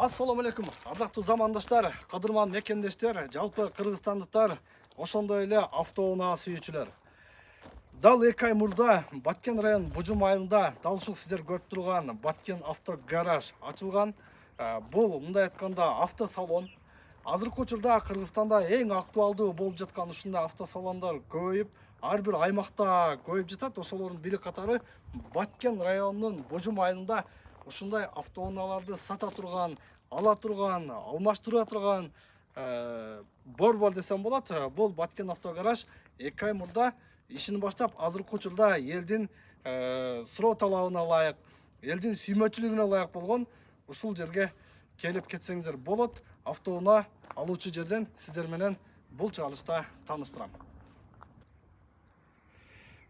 Assalamu алейкум, ардактуу замандаштар, кадырман мекендештер, жалпы кыргызстандыктар, ошондой эле автоунаа сүйүүчүлөр. Дал 2 ай мурда Баткен район Бужум айылында дал ушул сиздер көрүп турган Баткен авто гараж ачылган. Бул мындай айтканда автосалон. Азыркы учурда Кыргызстанда эң актуалдуу болуп жаткан ушундай автосалондор көбөйүп, ар бир аймакта көбөйүп жатат. Ошолордун бири катары Баткен районунун Бужум айылында ушундай автоунааларды сата турган, ала турган, алмаштыра турган борбор десем болот. Бул Баткен авто гараж 2 ай мурда ишин баштап, азыркы учурда элдин суроо талабына ылайык, элдин сүймөчүлүгүнө ылайык болгон ушул жерге келип кетсеңиздер болот. Автоунаа алуучу жерден сиздер менен бул чыгарылышта тааныштырам.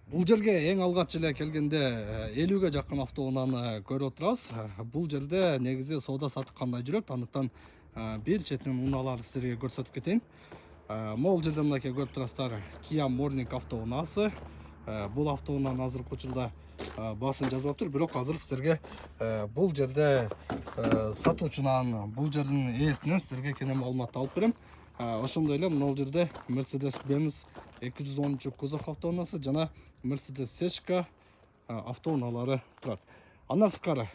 Бул жерге эң алгач эле келгенде 50ге жакын автоунааны көрүп отурабыз. Бул жерде негизи соода сатык кандай жүрөт, андыктан бир четинен унааларды сиздерге көрсөтүп кетейин. Могул жерде мынакей көрүп турасыздар, Kia Morning автоунаасы. Бул автоунаанын азыркы учурда баасын жазып атыр, бирок азыр сиздерге бул жерде сатуучунан, бул жердин ээсинен сиздерге кене маалымат алып берем. Ошондой эле могул жерде Mercedes-Benz 213 кузов автоунаасы жана Mercedes Seshka автоунаалары турат. Андан сырткары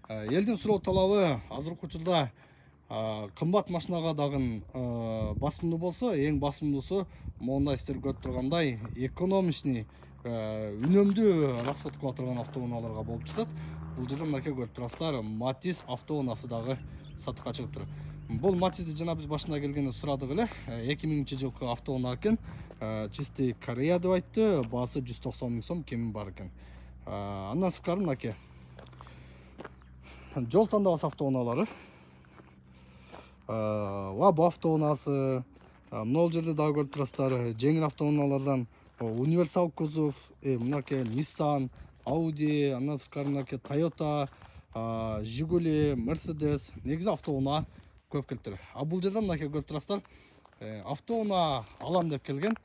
элдин суроо талабы азыркы учурда кымбат машинага дагы басымдуу болсо, эң басымдуусу моундай сиздер көрүп тургандай экономичный, үнөмдүү расход кыла турган автоунааларга болуп жатат. Бул жерде мынакей көрүп турасыздар, Matiz автоунаасы дагы сатыкка чыгып тур. Бул Matizди жана биз башында келгенде сурадык эле. 2000-жылкы автоунаа экен. Чистый Корея деп айтты. Баасы 190 миң сом кеми бар экен. Андан сырткары мынакей жол тандабас автоунаалары. Лаб автоунаасы, могул жерде дагы көрүп турасыздар, жеңил автоунаалардан универсал кузов, мынакей Nissan, Audi, андан сырткары мынакей Toyota, Жигули, Mercedes, негизи автоунаа көп келиптир. Бул жерде мынакей көрүп турасыздар, автоунаа алам деп келген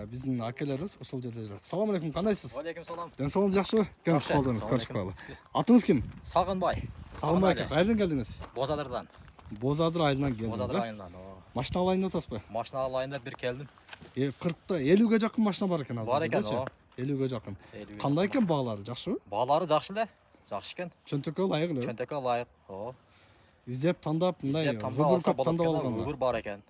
биздин акелерибиз ушул жерде жүрөт. Салам алейкум, кандайсыз? Алейкум салам. Ден соолугуңуз жакшыбы? Келип калдыңыз, көрүшүп калалы. Атыңыз ким? Сагынбай. Сагынбай ака, кайерден келдиңиз? Бозадырдан. Бозадыр айылынан келдиңиз. Бозадыр айылынан. Машина алайын деп атасызбы? Машина алайын деп бир келдим. 40-та 50ге жакын машина бар экен. Бар экен, 50ге жакын. Кандай экен баалары, жакшыбы? Баалары жакшы эле. Жакшы экен. Чөнтөккө ылайык эле. Чөнтөккө ылайык. Издеп тандап, мындай выбор көп тандап алган. Выбор бар экен.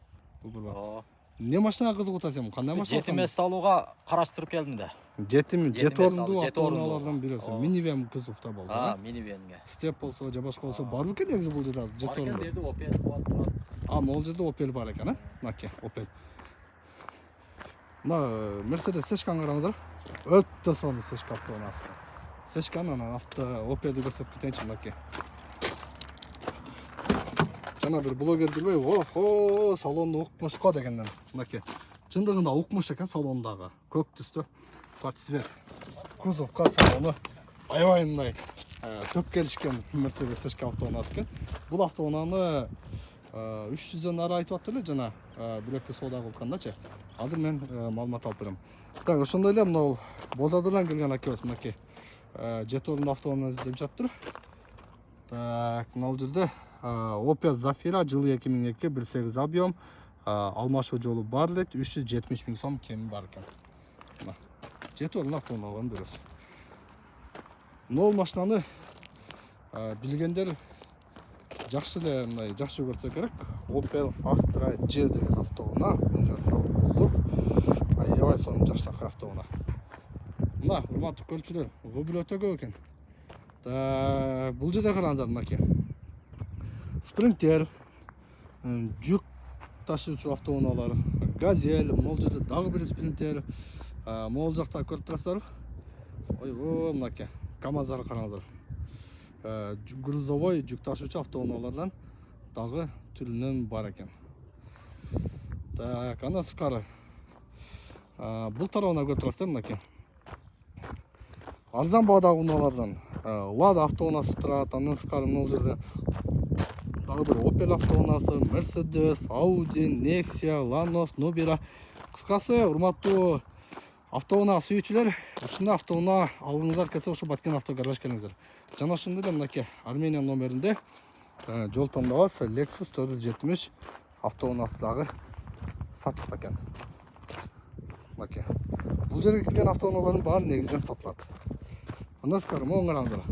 Не машинага кызыгып атасың? Кандай машина? Жетимес алууга караштырып келдим да. Жети орундуу автоунаалардан бирөөсү. Минивэн кузовто болсо. Минивэнге. Степ болсо, же башка болсо бар экен негизи бул жерде жети орундуу. Бар экен, Opel бар. Могул жерде Opel бар экен, Мынакей, Opel. Мына Mercedes Seshka'ны караңыздар. Өтө сонун Seshka автоунаасы. Seshka'нын Opelди көрсөтүп кетейинчи, мынакей. Жана бир блогер билбей, охо, салону укмуш го дегенден. Мынакей. Чындыгында укмуш экен салондагы. Көк түстө под цвет. Кузовка салону аябай мындай төп келишкен Mercedes Seshka автоунаасы экен. Бул автоунааны 300дөн ары айтып атты эле жана бирөккө соода кылгандачы. Азыр мен маалымат алып берем. Так, ошондой эле мына Бозадырдан келген акебиз мынакей. Жети орундуу автоунаа издеп жатыр. Так, мына жерде Opel Zafira жылы 2002, 1.8 объем, алмашуу жолу бар эле, 370 миң сом кеми бар экен. Жети орундуу автоунаалардын бирөөсү. Бул машинаны билгендер жакшы эле мындай жакшы көрсө керек. Opel Astra J деген автоунаа, универсал кузов. Аябай сонун жакшылакай автоунаа. Мына, урматтуу көрүүчүлөр, выбор өтө көп экен. Бул жерде караңыздар мынакей. Sprinter, жүк ташуучу автоунаалар, Газель, могул жерде дагы бир Sprinter, могул жакта көрүп турасыздар. Ойбой, мынакей, КамАЗдар караңыздар. Грузовой жүк ташуучу автоунаалардан дагы түрүнөн бар экен. Так, андан сырткары бул тарабына көрүп турасыздар мынакей. Арзан баадагы унаалардан Lada автоунаасы турат, андан сырткары могул жерде дагы бир Opel автоунаасы, Mercedes, Audi, Nexia, Lanos, Nubira. Кыскасы, урматтуу автоунаа сүйүүчүлөр, ушундай автоунаа алгыңыздар келсе, ошо Баткен авто гараж келиңиздер. Жана ошондой эле мынакей Армения номеринде жол тандабыз Lexus 470 автоунаасы дагы сатыкта экен. Мынакей. Бул жерге келген автоунаалардын баары негизинен сатылат. Андан сырткары моңго караңыздар.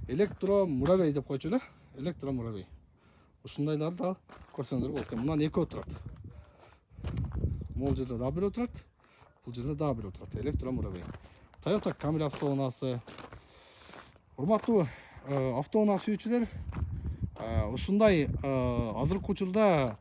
Электромуравей деп койчу эле. Электромуравей. Ушундайларды да көрсөңдөр болот. Мындан экөө турат. Могул жерде дагы бирөө турат. Бул жерде дагы бирөө турат. Электромуравей. Toyota Camry автоунаасы. Урматтуу автоунаа сүйүүчүлөр, ушундай азыркы учурда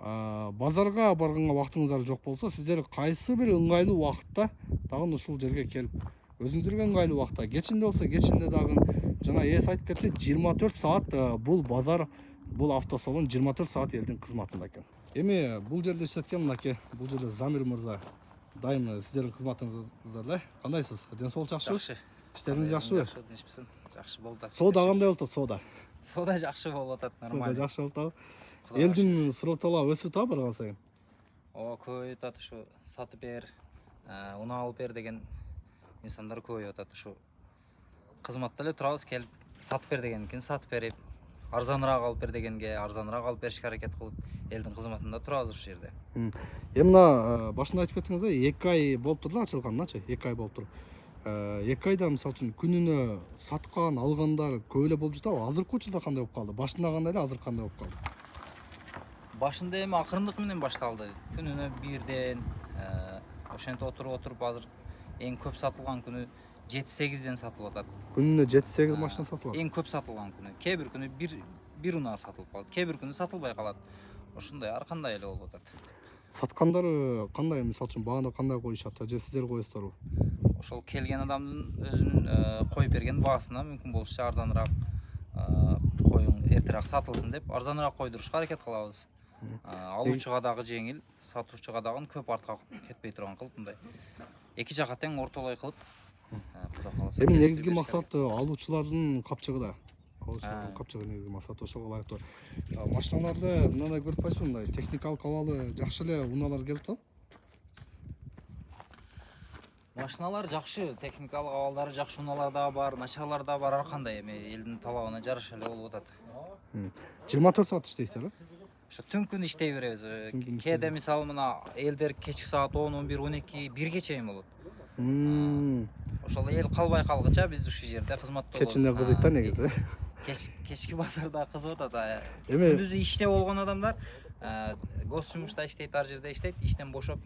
базарга барганга убактыңыздар жок болсо, сиздер кайсы бир ыңгайлуу убакытта дагы ушул жерге келип, өзүңүзгө ыңгайлуу убакытта, кечинде болсо кечинде дагы жана эс айтып кетти, 24 саат бул базар, бул автосалон 24 саат элдин кызматында экен. Эми бул жерде иштеткен мынакей, бул жерде Замир мырза дайым сиздердин кызматыңыздарда. Кандайсыз? Ден соолук жакшыбы? Жакшы. Иштериңиз жакшыбы? Тынчпысың? Жакшы болуп атат. Соода кандай болуп атат, соода? Соода жакшы болуп атат, нормально. Соода жакшы болуп атабы? Элдин суроктолугу өсүп атабы барган сайын? Көбөйүп атат, ушу сатып бер, унаа алып бер деген инсандар көбөйүп атат. Ушу кызматта эле турабыз, келип сатып бер дегенден сатып берип, арзаныраак алып бер дегенге арзаныраак алып беришке аракет кылып, элдин кызматында турабыз ушул жерде. Эми мына башында айтып кеттиңиз, 2 ай болуп тур да ачылганына, 2 ай болуп тур. 2 айда мисалы үчүн күнүнө саткан, алгандар көп эле болуп жатабы? Азыркы учурда кандай болуп калды? Башында кандай эле, азыр кандай болуп калды? Башында эми акырындык менен башталды. Күнүнө 1ден, ошентип отуруп азыр эң көп сатылган күнү 7-8ден сатылып атат. Күнүнө 7-8 машина сатылат. Эң көп сатылган күнү. Кээ бир күнү бир унаа сатылып калат. Кээ бир күнү сатылбай калат. Ошондой ар кандай эле болуп атат. Саткандар кандай, мисалы үчүн бааны кандай коюшат, же сиздер коесуздарбы? Ошол келген адамдын өзүнүн коюп берген баасына мүмкүн болушунча арзаныраак коюң эртерээк сатылсын деп арзаныраак койдурушка аракет кылабыз. Алуучуга дагы жеңил, сатуучуга дагы көп артка кетпей турган кылып мындай. Эки жака тең ортолой кылып, Кудай кааласа. Эми негизги максат алуучулардын капчыгыда. Алуучулардын капчыгы негизги максат ошого ылайыктуу. Машиналарды мындай көрүп кайсызбы, мындай техникалык абалы жакшы эле унаалар келип атабы? Машиналар жакшы, техникалык абалдары жакшы, унаалар да бар, начарлар да бар, ар кандай эми элдин талабына жараша эле болуп атат. 24 саат иштейсиздер, Ошо түн күн иштей беребиз. Кээде мисалы мына элдер кечки саат 10, 11, 12, 1ге чейин болот. Ошол эл калбай калгыча биз ушул жерде кызматта болобуз. Кечинде кызыйт да негизи. Кечки базарда кызып атат. Эми Күндүзү иште болгон адамдар гос жумушта иштейт, ар жерде иштейт, иштен бошоп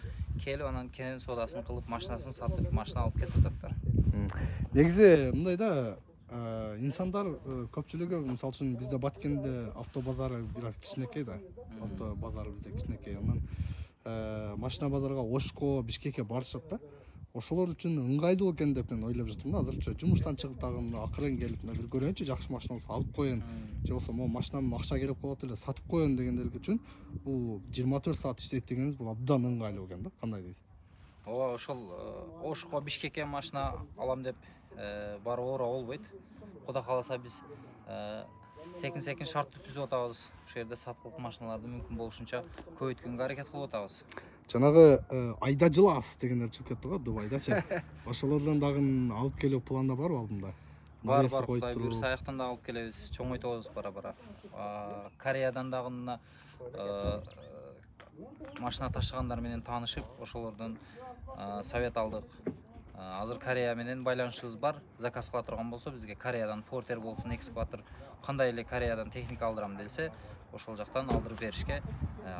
келип анан кенен соодасын кылып, машинасын сатып, машина алып кетип ататтар. негизи мындай да, инсандар көпчүлүгү мисалы үчүн бизде Баткенде авто базары бир аз кичинекей да. Авто базары бизде кичинекей. Анан машина базарга Ошко, Бишкекке барышат да. Ошолор үчүн ыңгайлуу экен деп мен ойлоп жатам да. Азырчы жумуштан чыгып дагы акырын келип бир көрөйүнчү, жакшы машина болсо алып коеюн. Же болсо могу машинам акча келип калат эле сатып коеюн дегендер үчүн бул 24 саат иштейт дегениңиз бул абдан ыңгайлуу экен да. Кандай дейсиз? Ошол Ошко, Бишкекке машина алам деп барып ооруга болбойт. Кудай кааласа биз секин шартты түзүп атабыз. Ошол жерде сатылык машиналарды мүмкүн болушунча көбөйткөнгө аракет кылып атабыз. Жанагы айдажылас дегендер чыгып кетти го, Дубайдачы. Ошолордон дагы алып келүү планда барбы алдында? Бар, Кудай буйрса аяктан да алып келебиз, чоңойтобуз бара-бара. Кореядан дагы мына машина ташыгандар менен таанышып, ошолордон совет алдык. Азыр Корея менен байланышыбыз бар. Заказ кыла турган болсо бизге Кореядан портер болсун, экскаватор кандай эле Кореядан техника алдырам делсе, ошол жактан алдырып беришке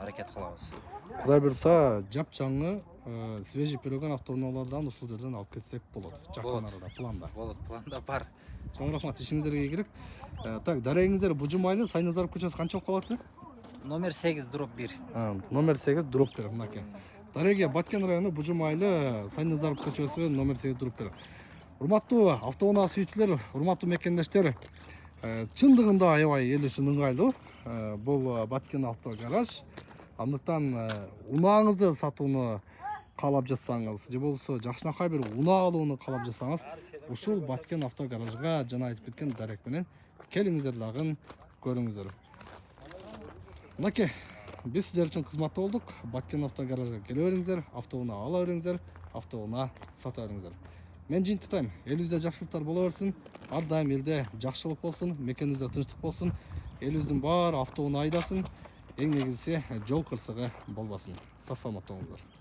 аракет кылабыз. Кудай буйрса жапжаңы свежий пироган автоунаалардан ушул жерден алып кетсек болот. Жакын арада планда. Болот, планда бар. Чоң рахмат, ишиңиздерге ийгилик. Так, дарегиңиздер Бужумайлы, Сайназаров көчөсү канча болуп калат эле? Номер 8/1. Номер 8/1 мынакей. Дареге Баткен району Бужумайлы, Сайназаров көчөсү номер 8/1. Урматтуу автоунаа сүйүүчүлөр, урматтуу мекендештер, чындыгында аябай эл үчүн ыңгайлуу. Бул Баткен авто гараж. Андыктан унааңызды сатууну каалап жатсаңыз, же болбосо жакшынакай бир унаа алууну каалап жатсаңыз, ушул Баткен авто гаражга жана айтып кеткен дарек менен келиңиздер дагы көрүңүздөр. Мынакей, биз сиздер үчүн кызматта болдук. Баткен авто гаражга келе бериңиздер, автоунаа ала бериңиздер, автоунаа сата бериңиздер. Мен жыйынтыктайм, элибизде жакшылыктар боло берсин, ар дайым элде жакшылык болсун, мекенибизде тынчтык болсун. элибиздин бар автоунаа айдасын, эң негизгиси жол кырсыгы болбосын. Сак саламатта болуңуздар.